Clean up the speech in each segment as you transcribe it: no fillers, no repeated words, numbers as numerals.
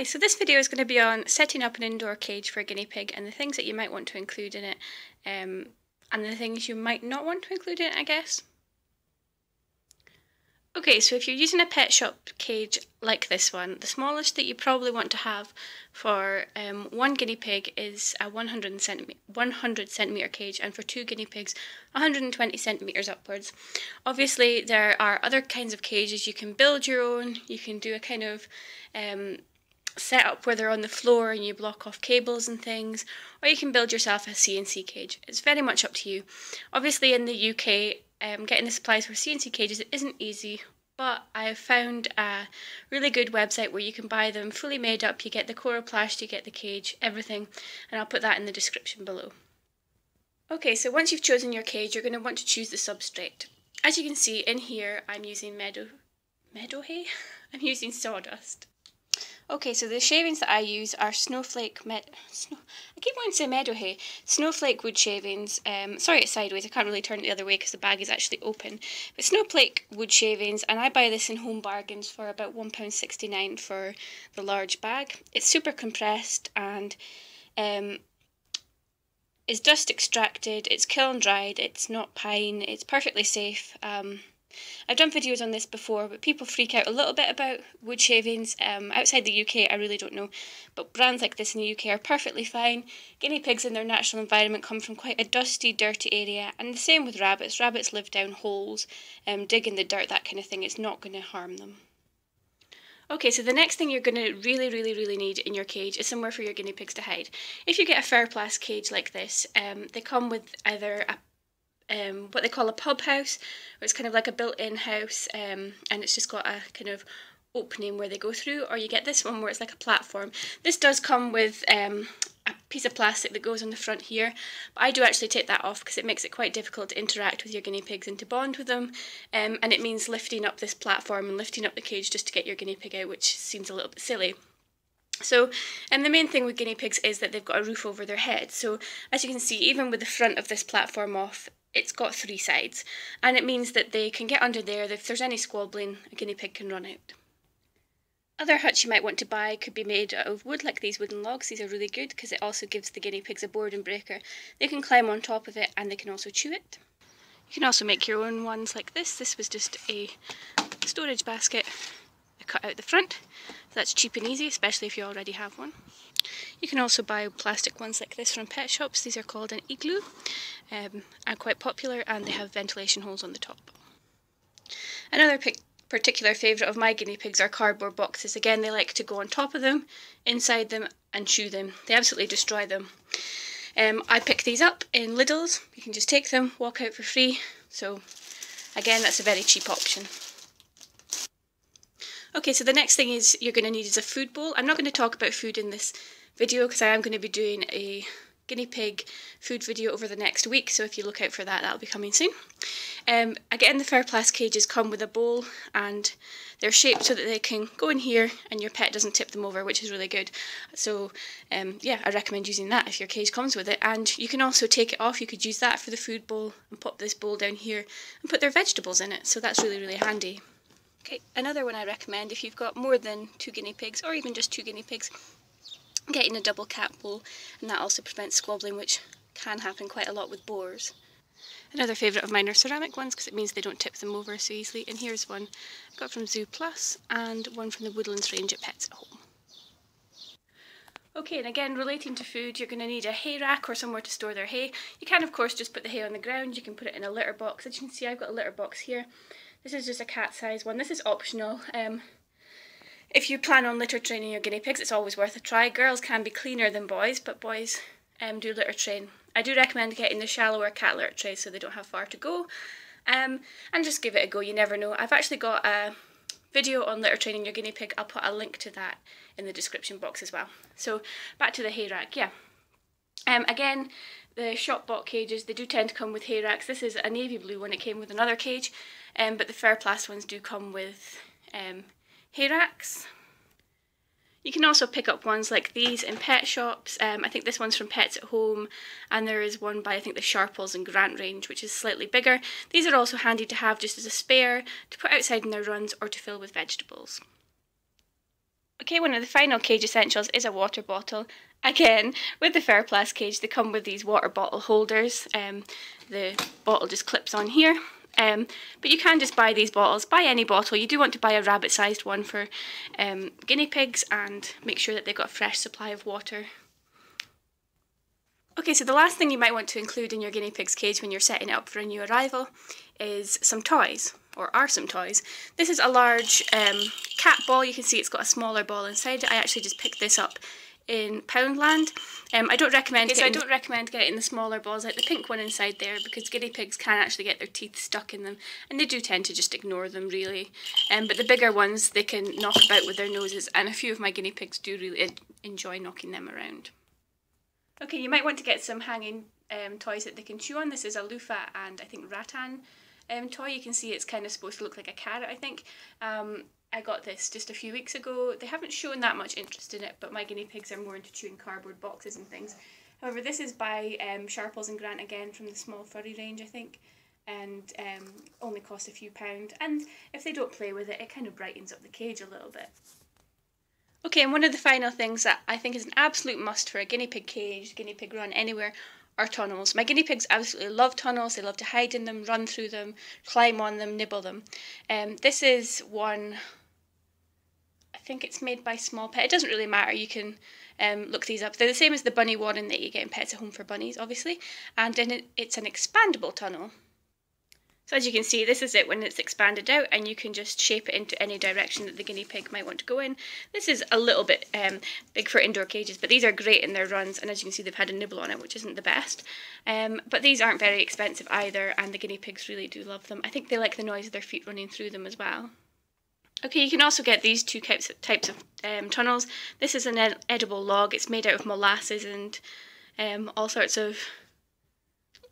Hi, so this video is going to be on setting up an indoor cage for a guinea pig and the things that you might want to include in it, and the things you might not want to include in it, I guess. Okay, so if you're using a pet shop cage like this one, the smallest that you probably want to have for one guinea pig is a 100 centimetre cage, and for two guinea pigs 120 centimetres upwards. Obviously there are other kinds of cages. You can build your own, you can do a kind of set up where they're on the floor and you block off cables and things, or you can build yourself a C&C cage. It's very much up to you. Obviously in the UK, getting the supplies for C&C cages isn't easy, but I have found a really good website where you can buy them fully made up. You get the coroplast, you get the cage, everything, and I'll put that in the description below. Okay, so once you've chosen your cage, you're going to want to choose the substrate. As you can see in here, I'm using meadow hay? I'm using sawdust. Okay, so the shavings that I use are snowflake wood shavings. Sorry it's sideways, I can't really turn it the other way because the bag is actually open. But snowflake wood shavings, and I buy this in Home Bargains for about £1.69 for the large bag. It's super compressed and is dust extracted, it's kiln dried, it's not pine, it's perfectly safe. I've done videos on this before, but people freak out a little bit about wood shavings. Outside the UK, I really don't know, but brands like this in the UK are perfectly fine. Guinea pigs in their natural environment come from quite a dusty, dirty area, and the same with rabbits. Rabbits live down holes, dig in the dirt, that kind of thing. It's not going to harm them. Okay, so the next thing you're going to really need in your cage is somewhere for your guinea pigs to hide. If you get a FOR cage like this, they come with either what they call a pub house, where it's kind of like a built-in house, and it's just got a kind of opening where they go through, or you get this one where it's like a platform. This does come with a piece of plastic that goes on the front here, but I do actually take that off because it makes it quite difficult to interact with your guinea pigs and to bond with them, and it means lifting up this platform and lifting up the cage just to get your guinea pig out, which seems a little bit silly. So, and the main thing with guinea pigs is that they've got a roof over their head. So as you can see, even with the front of this platform off, it's got three sides, and it means that they can get under there. If there's any squabbling, a guinea pig can run out. Other huts you might want to buy could be made out of wood, like these wooden logs. These are really good because it also gives the guinea pigs a boredom breaker. They can climb on top of it and they can also chew it. You can also make your own ones like this. This was just a storage basket. I cut out the front, so that's cheap and easy, especially if you already have one. You can also buy plastic ones like this from pet shops. These are called an igloo, are quite popular, and they have ventilation holes on the top. Another particular favourite of my guinea pigs are cardboard boxes. Again, they like to go on top of them, inside them, and chew them. They absolutely destroy them. I pick these up in Lidl's. You can just take them, walk out for free. So again, that's a very cheap option. Okay, so the next thing you're going to need is a food bowl. I'm not going to talk about food in this video because I am going to be doing a guinea pig food video over the next week, so if you look out for that, that'll be coming soon. Again, the FOR cages come with a bowl, and they're shaped so that they can go in here and your pet doesn't tip them over, which is really good. So yeah, I recommend using that if your cage comes with it. And you can also take it off. You could use that for the food bowl and pop this bowl down here and put their vegetables in it, so that's really handy. Okay, another one I recommend if you've got more than 2 guinea pigs, or even just 2 guinea pigs, getting a double cat bowl, and that also prevents squabbling, which can happen quite a lot with boars. Another favourite of mine are ceramic ones because it means they don't tip them over so easily, and here's one I got from Zoo Plus and one from the Woodlands range at Pets at Home. Okay, and again, relating to food, you're going to need a hay rack or somewhere to store their hay. You can of course just put the hay on the ground, you can put it in a litter box. As you can see, I've got a litter box here. This is just a cat size one. This is optional. If you plan on litter training your guinea pigs, it's always worth a try. Girls can be cleaner than boys, but boys do litter train. I do recommend getting the shallower cat litter trays so they don't have far to go, and just give it a go. You never know. I've actually got a video on litter training your guinea pig. I'll put a link to that in the description box as well. So back to the hay rack. Yeah. Again, the shop bought cages, they do tend to come with hay racks. This is a navy blue one. It came with another cage, but the FOR ones do come with hay racks. You can also pick up ones like these in pet shops. I think this one's from Pets at Home, and there is one by I think the Sharples and Grant range, which is slightly bigger. These are also handy to have just as a spare, to put outside in their runs, or to fill with vegetables. Okay, one of the final cage essentials is a water bottle. Again, with the FOR C&C cage, they come with these water bottle holders. The bottle just clips on here. But you can just buy these bottles, buy any bottle. You do want to buy a rabbit-sized one for guinea pigs, and make sure that they've got a fresh supply of water. Okay, so the last thing you might want to include in your guinea pig's cage when you're setting it up for a new arrival is some toys, or are some toys. This is a large cat ball. You can see it's got a smaller ball inside it. I actually just picked this up in Poundland. I don't recommend getting the smaller balls, like the pink one inside there, because guinea pigs can actually get their teeth stuck in them, and they do tend to just ignore them really. But the bigger ones, they can knock about with their noses, and a few of my guinea pigs do really enjoy knocking them around. Okay, you might want to get some hanging toys that they can chew on. This is a loofah and I think rattan toy. You can see it's kind of supposed to look like a carrot, I think. I got this just a few weeks ago. They haven't shown that much interest in it, but my guinea pigs are more into chewing cardboard boxes and things. However, this is by Sharples and Grant, again from the small furry range, I think, and only cost a few pounds. And if they don't play with it, it kind of brightens up the cage a little bit. Okay, and one of the final things that I think is an absolute must for a guinea pig cage, guinea pig run anywhere, are tunnels. My guinea pigs absolutely love tunnels. They love to hide in them, run through them, climb on them, nibble them. This is one, I think it's made by Small Pet. It doesn't really matter, you can look these up. They're the same as the bunny warren that you get in Pets at Home for bunnies, obviously. And then it's an expandable tunnel. So as you can see, this is it when it's expanded out, and you can just shape it into any direction that the guinea pig might want to go in. This is a little bit big for indoor cages, but these are great in their runs, and as you can see, they've had a nibble on it, which isn't the best. But these aren't very expensive either, and the guinea pigs really do love them. I think they like the noise of their feet running through them as well. Okay, you can also get these two types of tunnels. This is an edible log. It's made out of molasses and all sorts of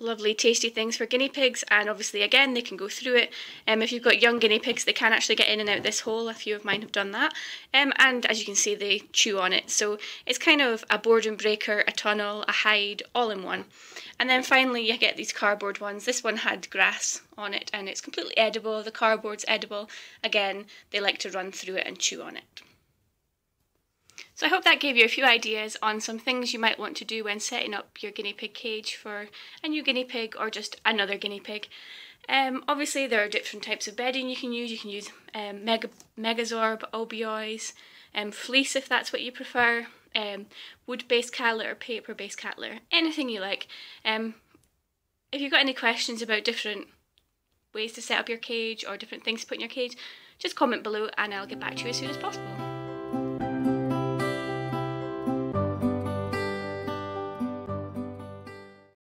lovely tasty things for guinea pigs, and obviously again they can go through it. If you've got young guinea pigs, they can actually get in and out this hole. A few of mine have done that, and as you can see, they chew on it. So it's kind of a boredom breaker, a tunnel, a hide, all in one. And then finally you get these cardboard ones. This one had grass on it and it's completely edible. The cardboard's edible. Again, they like to run through it and chew on it. So I hope that gave you a few ideas on some things you might want to do when setting up your guinea pig cage for a new guinea pig or just another guinea pig. Obviously there are different types of bedding you can use. You can use Megazorb, OBOs, fleece if that's what you prefer, wood-based cat litter, paper-based cat litter, anything you like. If you've got any questions about different ways to set up your cage or different things to put in your cage, just comment below and I'll get back to you as soon as possible.